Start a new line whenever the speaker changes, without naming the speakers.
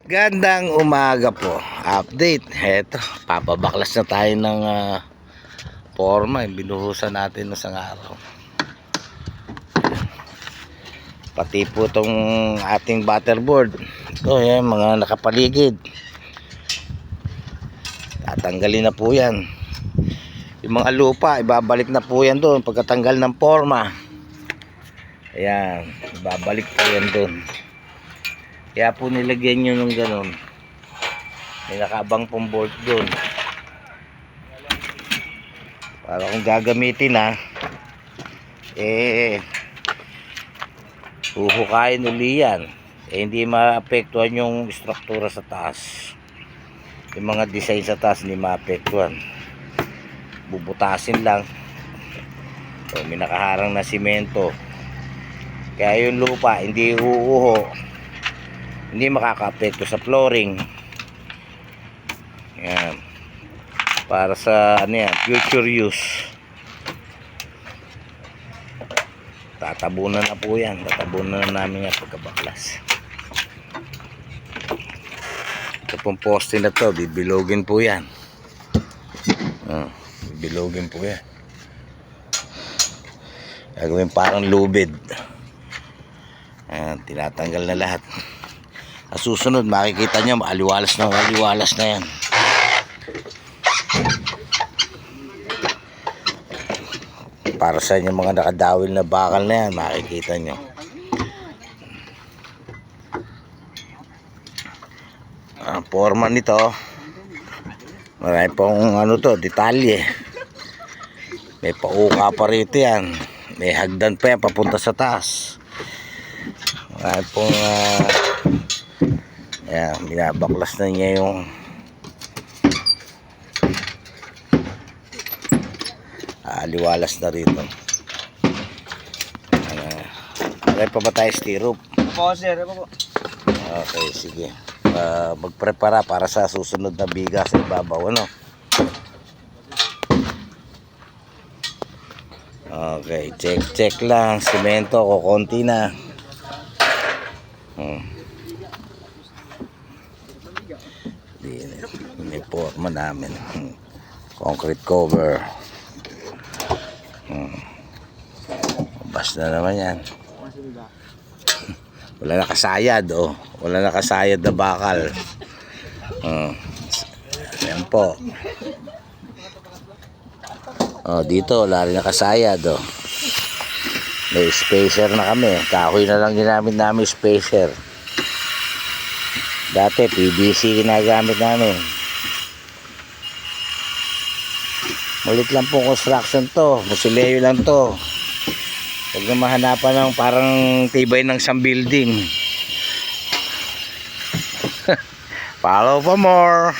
Gandang umaga po. Update. Heto, papabaklas na tayo ng forma. Binuhusan natin ng isang araw. Pati po itong ating butterboard. Ito, yan, mga nakapaligid. Tatanggalin na po yan. Yung mga lupa, ibabalik na po yan doon pagkatanggal ng forma. Ayan, ibabalik po yan doon. Kaya po nilagyan nyo nung ganun. May nakaabang pong bolt doon. Para kung gagamitin huhukayin uli yan. Hindi maapektuhan yung struktura sa taas. Yung mga design sa taas hindi maapektuhan. Bubutasin lang. So, may nakaharang na simento. Kaya yung lupa hindi uuho. Hindi makaka-apekto sa flooring. Yan. Para sa future use. Tatabunan na po yan. Tatabunan na namin yan pagkabaklas. Ito pong poste na to, bibilogin po yan. Bibilogin po yan. Gagawin parang lubid. Ayan, tinatanggal na lahat. Sa susunod makikita nyo aliwalas na yan. Para sa inyo mga nakadawil na bakal na yan, makikita nyo. Ang forma nito, marami pong detalye. May pauka pa rito yan. May hagdan pa yan papunta sa taas. Marami pong ayan, binabaklas na niya yung aliwalas na rito. Meron pa ba tayo stirrup?
Opo sir, opo.
Okay, sige. Magprepara para sa susunod na biga sa ibabaw, Okay, check lang. Semento, kukunti na. Uniforma namin. Concrete cover. Basta naman yan. Wala nakasayad, wala nakasayad na bakal. Ayan po. Dito wala rin nakasayad, May spacer na kami. Kahoy na lang ginamit namin, spacer. Dati PVC ginagamit namin. Malit lang po construction to. Musileo lang to. Huwag na mahanapan ng parang tibay ng isang building. Follow for more.